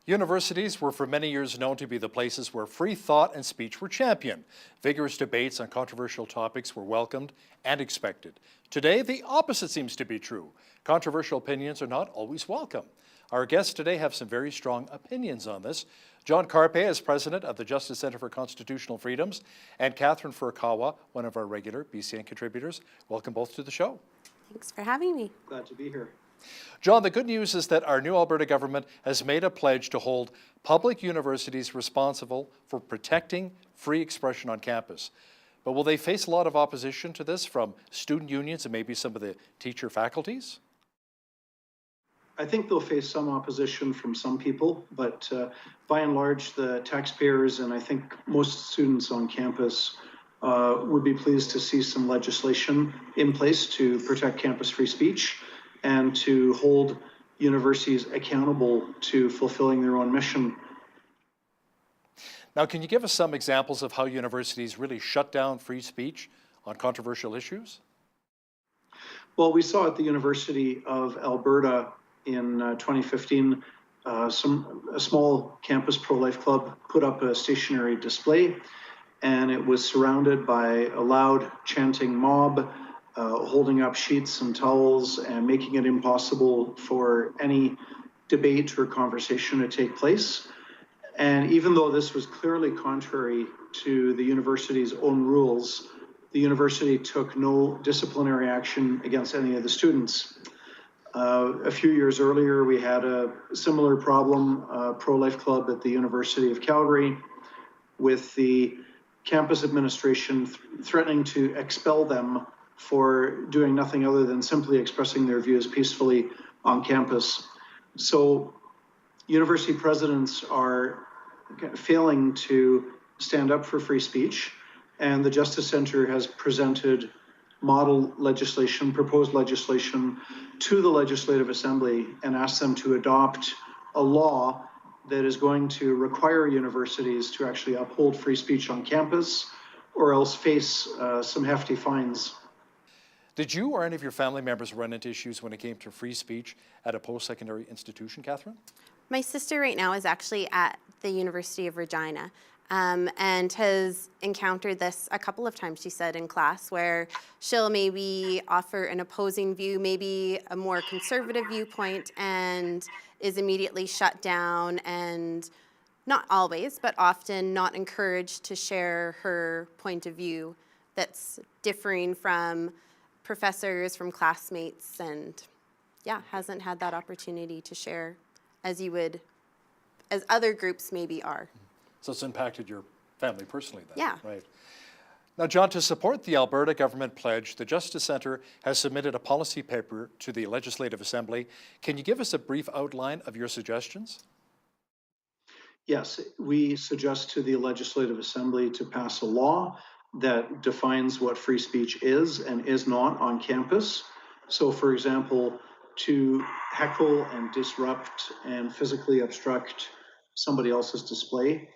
Universities were for many years known to be the places where free thought and speech were championed. Vigorous debates on controversial topics were welcomed and expected. Today, the opposite seems to be true. Controversial opinions are not always welcome. Our guests today have some very strong opinions on this. John Carpay is president of the Justice Centre for Constitutional Freedoms, and Catherine Furukawa, one of our regular BCN contributors. Welcome both to the show. Thanks for having me. Glad to be here. John, the good news is that our new Alberta government has made a pledge to hold public universities responsible for protecting free expression on campus. But will they face a lot of opposition to this from student unions and maybe some of the teacher faculties? I think they'll face some opposition from some people, but by and large, the taxpayers and I think most students on campus would be pleased to see some legislation in place to protect campus free speech and to hold universities accountable to fulfilling their own mission. Now, can you give us some examples of how universities really shut down free speech on controversial issues? Well, we saw at the University of Alberta in 2015, a small campus pro-life club put up a stationary display, and it was surrounded by a loud chanting mob, holding up sheets and towels and making it impossible for any debate or conversation to take place. And even though this was clearly contrary to the university's own rules, the university took no disciplinary action against any of the students. A few years earlier, we had a similar problem, pro-life club at the University of Calgary, with the campus administration threatening to expel them for doing nothing other than simply expressing their views peacefully on campus. So university presidents are failing to stand up for free speech, and the Justice Centre has presented model legislation, proposed legislation to the Legislative Assembly and asked them to adopt a law that is going to require universities to actually uphold free speech on campus or else face some hefty fines. Did you or any of your family members run into issues when it came to free speech at a post-secondary institution, Catherine? My sister right now is actually at the University of Regina and has encountered this a couple of times, she said, in class, where she'll maybe offer an opposing view, maybe a more conservative viewpoint, and is immediately shut down and not always, but often not encouraged to share her point of view that's differing from professors, from classmates, and yeah, hasn't had that opportunity to share as you would, as other groups maybe are. So it's impacted your family personally then? Yeah. Right. Now, John, to support the Alberta government pledge, the Justice Centre has submitted a policy paper to the Legislative Assembly. Can you give us a brief outline of your suggestions? Yes, we suggest to the Legislative Assembly to pass a law that defines what free speech is and is not on campus. So, for example, to heckle and disrupt and physically obstruct somebody else's display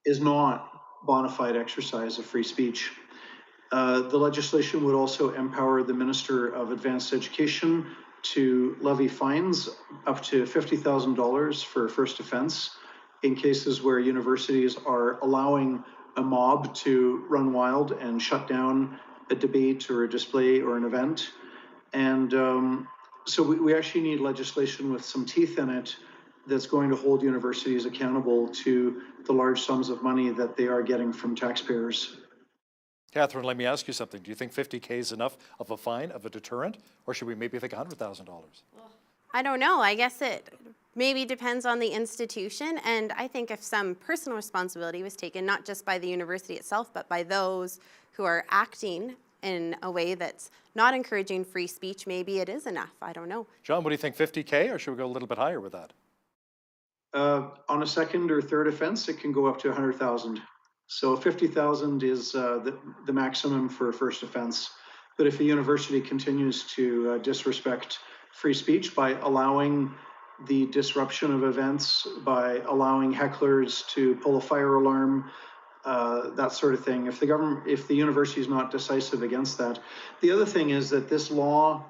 is not bona fide exercise of free speech. The legislation would also empower the Minister of Advanced Education to levy fines up to $50,000 for first offense in cases where universities are allowing a mob to run wild and shut down a debate or a display or an event. And so we actually need legislation with some teeth in it that's going to hold universities accountable to the large sums of money that they are getting from taxpayers. Catherine, let me ask you something. Do you think $50K is enough of a fine, of a deterrent, or should we maybe think $100,000? I don't know. I guess it maybe depends on the institution, and I think if some personal responsibility was taken, not just by the university itself, but by those who are acting in a way that's not encouraging free speech, maybe it is enough. I don't know. John, what do you think, $50K, or should we go a little bit higher with that? On a second or third offense, it can go up to 100,000. So 50,000 is the maximum for a first offense. But if a university continues to disrespect free speech by allowing the disruption of events, by allowing hecklers to pull a fire alarm, that sort of thing, if the university is not decisive against that. The other thing is that this law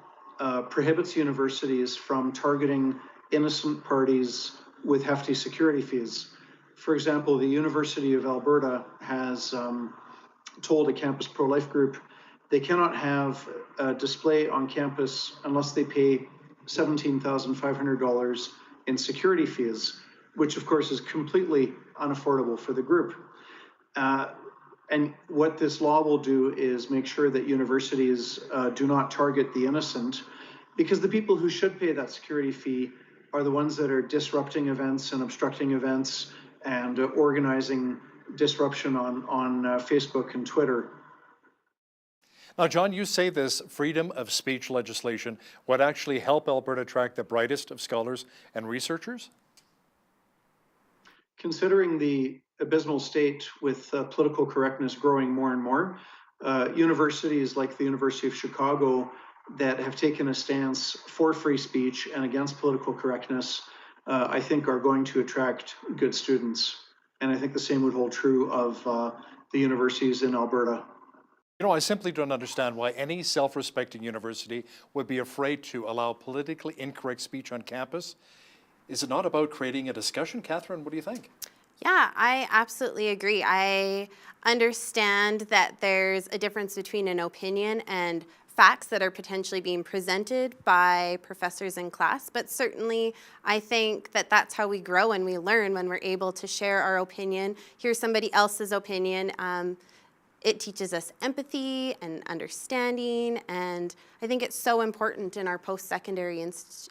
prohibits universities from targeting innocent parties with hefty security fees. For example, the University of Alberta has told a campus pro-life group they cannot have a display on campus unless they pay $17,500 in security fees, which of course is completely unaffordable for the group. And what this law will do is make sure that universities do not target the innocent, because the people who should pay that security fee are the ones that are disrupting events and obstructing events and organizing disruption on Facebook and Twitter. Now, John, you say this freedom of speech legislation would actually help Alberta attract the brightest of scholars and researchers? Considering the abysmal state with political correctness growing more and more, universities like the University of Chicago that have taken a stance for free speech and against political correctness, I think are going to attract good students. And I think the same would hold true of the universities in Alberta. You know, I simply don't understand why any self-respecting university would be afraid to allow politically incorrect speech on campus. Is it not about creating a discussion? Catherine, what do you think? Yeah, I absolutely agree. I understand that there's a difference between an opinion and facts that are potentially being presented by professors in class, but certainly I think that that's how we grow and we learn, when we're able to share our opinion, hear somebody else's opinion. It teaches us empathy and understanding, and I think it's so important in our post-secondary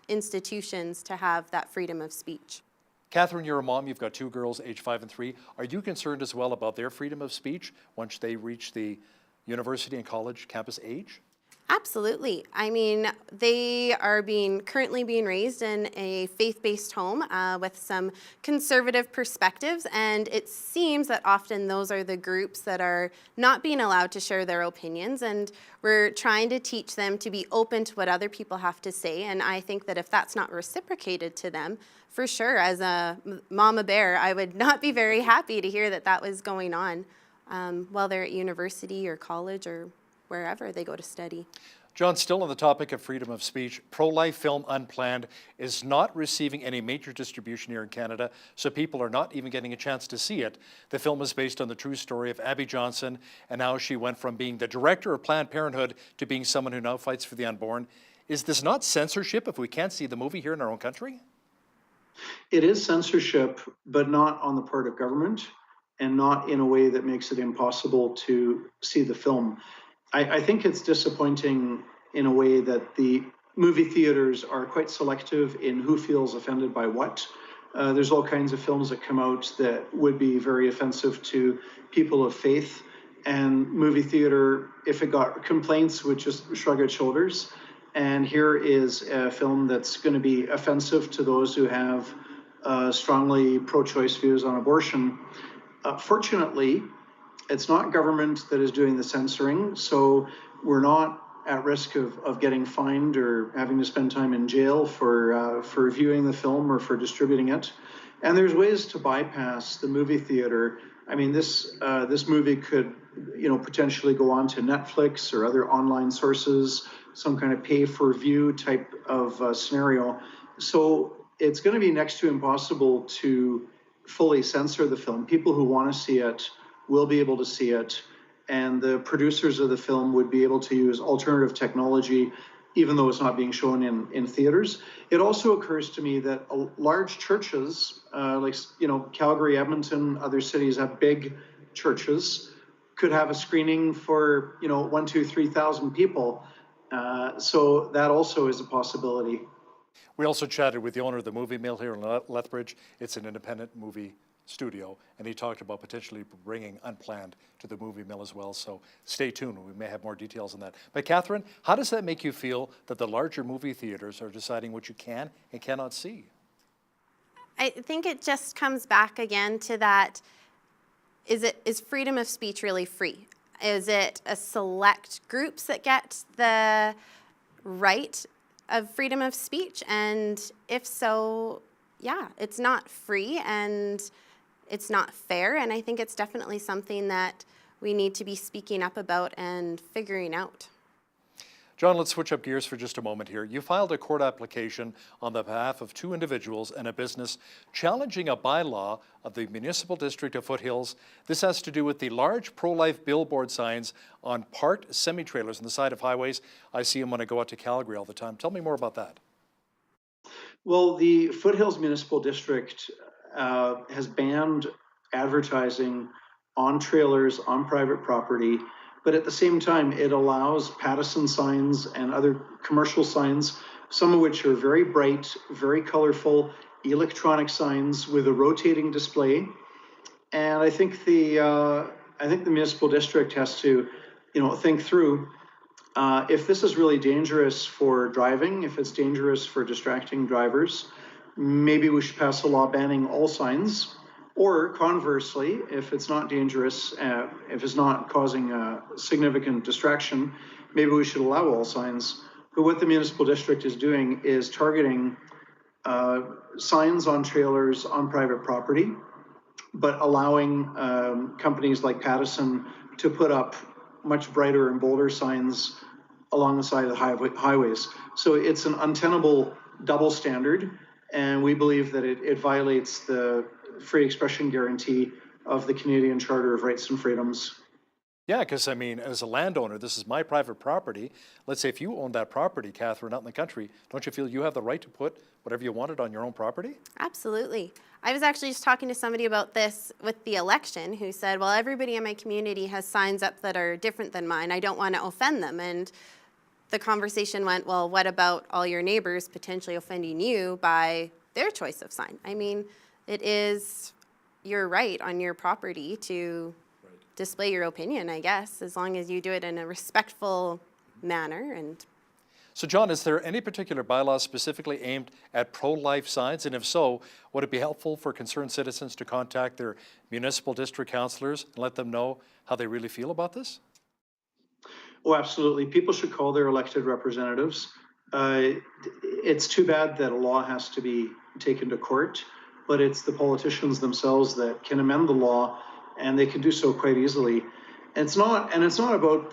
institutions to have that freedom of speech. Catherine, you're a mom, you've got two girls, age 5 and 3. Are you concerned as well about their freedom of speech once they reach the university and college campus age? Absolutely. I mean, they are currently being raised in a faith-based home with some conservative perspectives, and it seems that often those are the groups that are not being allowed to share their opinions, and we're trying to teach them to be open to what other people have to say, and I think that if that's not reciprocated to them, for sure, as a mama bear, I would not be very happy to hear that that was going on while they're at university or college or wherever they go to study. John, still on the topic of freedom of speech, pro-life film Unplanned is not receiving any major distribution here in Canada, so people are not even getting a chance to see it. The film is based on the true story of Abby Johnson, and how she went from being the director of Planned Parenthood to being someone who now fights for the unborn. Is this not censorship if we can't see the movie here in our own country? It is censorship, but not on the part of government, and not in a way that makes it impossible to see the film. I think it's disappointing in a way that the movie theaters are quite selective in who feels offended by what. There's all kinds of films that come out that would be very offensive to people of faith, and movie theater, if it got complaints, would just shrug its shoulders. And here is a film that's going to be offensive to those who have strongly pro-choice views on abortion. Fortunately, it's not government that is doing the censoring, so we're not at risk of getting fined or having to spend time in jail for viewing the film or for distributing it. And there's ways to bypass the movie theater. I mean, this movie could, potentially go on to Netflix or other online sources, some kind of pay-for-view type of scenario. So it's going to be next to impossible to fully censor the film. People who want to see it will be able to see it, and the producers of the film would be able to use alternative technology, even though it's not being shown in theaters. It also occurs to me that large churches, like Calgary, Edmonton, other cities have big churches, could have a screening for 1,000, 2,000, 3,000 people. So that also is a possibility. We also chatted with the owner of the Movie Mill here in Lethbridge. It's an independent movie studio, and he talked about potentially bringing Unplanned to the Movie Mill as well, so stay tuned. We may have more details on that. But Catherine, how does that make you feel that the larger movie theaters are deciding what you can and cannot see? I think it just comes back again to that, is freedom of speech really free? Is it a select groups that get the right of freedom of speech? And if so, yeah, it's not free and it's not fair, and I think it's definitely something that we need to be speaking up about and figuring out. John, let's switch up gears for just a moment here. You filed a court application on the behalf of 2 individuals and a business challenging a bylaw of the Municipal District of Foothills. This has to do with the large pro-life billboard signs on parked semi-trailers on the side of highways. I see them when I go out to Calgary all the time. Tell me more about that. Well, the Foothills Municipal District has banned advertising on trailers on private property, but at the same time, it allows Pattison signs and other commercial signs, some of which are very bright, very colorful, electronic signs with a rotating display. And I think the municipal district has to, think through if this is really dangerous for driving, if it's dangerous for distracting drivers, maybe we should pass a law banning all signs. Or conversely, if it's not dangerous, if it's not causing a significant distraction, maybe we should allow all signs. But what the municipal district is doing is targeting signs on trailers on private property, but allowing companies like Pattison to put up much brighter and bolder signs along the side of the highways. So it's an untenable double standard, and we believe that it violates the free expression guarantee of the Canadian Charter of Rights and Freedoms. Yeah, because I mean, as a landowner, this is my private property. Let's say if you own that property, Catherine, out in the country, don't you feel you have the right to put whatever you wanted on your own property? Absolutely. I was actually just talking to somebody about this with the election who said, well, everybody in my community has signs up that are different than mine. I don't want to offend them. And the conversation went, well, what about all your neighbors potentially offending you by their choice of sign? I mean, it is your right on your property to display your opinion, I guess, as long as you do it in a respectful manner. And so, John, is there any particular bylaw specifically aimed at pro-life signs? And if so, would it be helpful for concerned citizens to contact their municipal district councillors and let them know how they really feel about this? Oh, absolutely. People should call their elected representatives. It's too bad that a law has to be taken to court, but it's the politicians themselves that can amend the law, and they can do so quite easily. And it's not about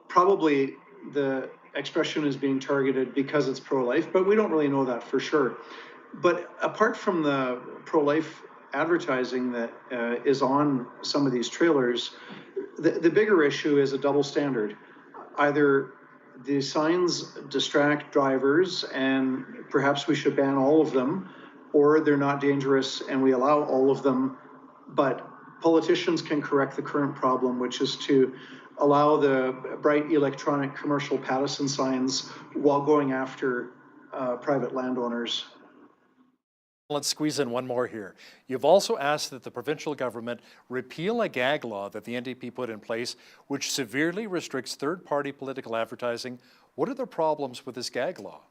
probably the expression is being targeted because it's pro-life, but we don't really know that for sure. But apart from the pro-life advertising that is on some of these trailers, the bigger issue is a double standard. Either the signs distract drivers and perhaps we should ban all of them, or they're not dangerous and we allow all of them. But politicians can correct the current problem, which is to allow the bright electronic commercial Pattison signs while going after private landowners. Let's squeeze in one more here. You've also asked that the provincial government repeal a gag law that the NDP put in place, which severely restricts third-party political advertising. What are the problems with this gag law?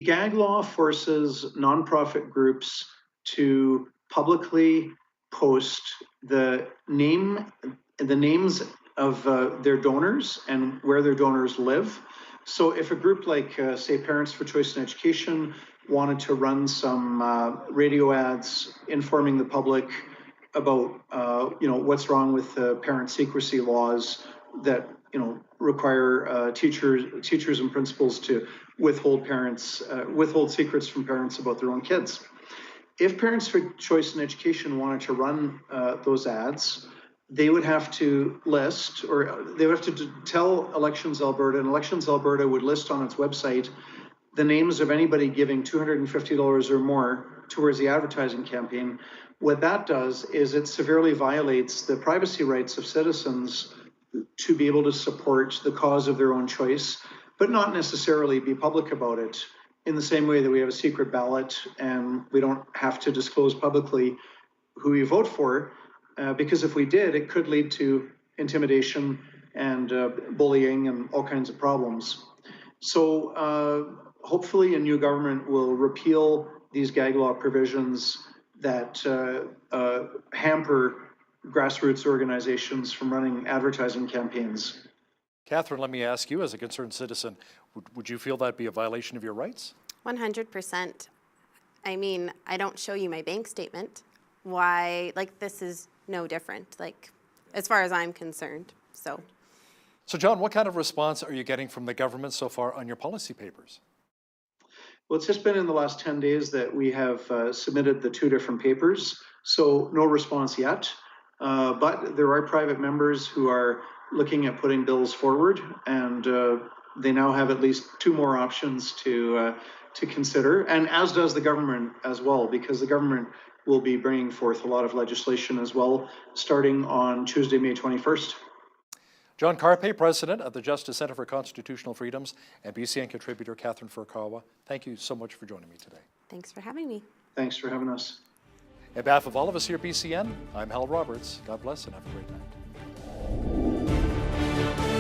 Gag law forces nonprofit groups to publicly post the names of their donors and where their donors live. So if a group like, say, Parents for Choice in Education wanted to run some radio ads informing the public about, what's wrong with parent secrecy laws that, require teachers and principals to withhold secrets from parents about their own kids. If Parents for Choice in Education wanted to run those ads, they would have to list, or they would have to tell Elections Alberta, and Elections Alberta would list on its website the names of anybody giving $250 or more towards the advertising campaign. What that does is it severely violates the privacy rights of citizens to be able to support the cause of their own choice, but not necessarily be public about it, in the same way that we have a secret ballot and we don't have to disclose publicly who you vote for, because if we did, it could lead to intimidation and bullying and all kinds of problems. So hopefully a new government will repeal these gag law provisions that hamper grassroots organizations from running advertising campaigns. Catherine, let me ask you, as a concerned citizen, would you feel that'd be a violation of your rights? 100%. I mean, I don't show you my bank statement. Why, this is no different, as far as I'm concerned, so. So John, what kind of response are you getting from the government so far on your policy papers? Well, it's just been in the last 10 days that we have submitted the 2 different papers, so no response yet. But there are private members who are looking at putting bills forward, and they now have at least 2 more options to consider, and as does the government as well, because the government will be bringing forth a lot of legislation as well, starting on Tuesday, May 21st. John Carpay, President of the Justice Centre for Constitutional Freedoms, and BCN contributor Catherine Furukawa, thank you so much for joining me today. Thanks for having me. Thanks for having us. On behalf of all of us here at BCN, I'm Hal Roberts. God bless and have a great night.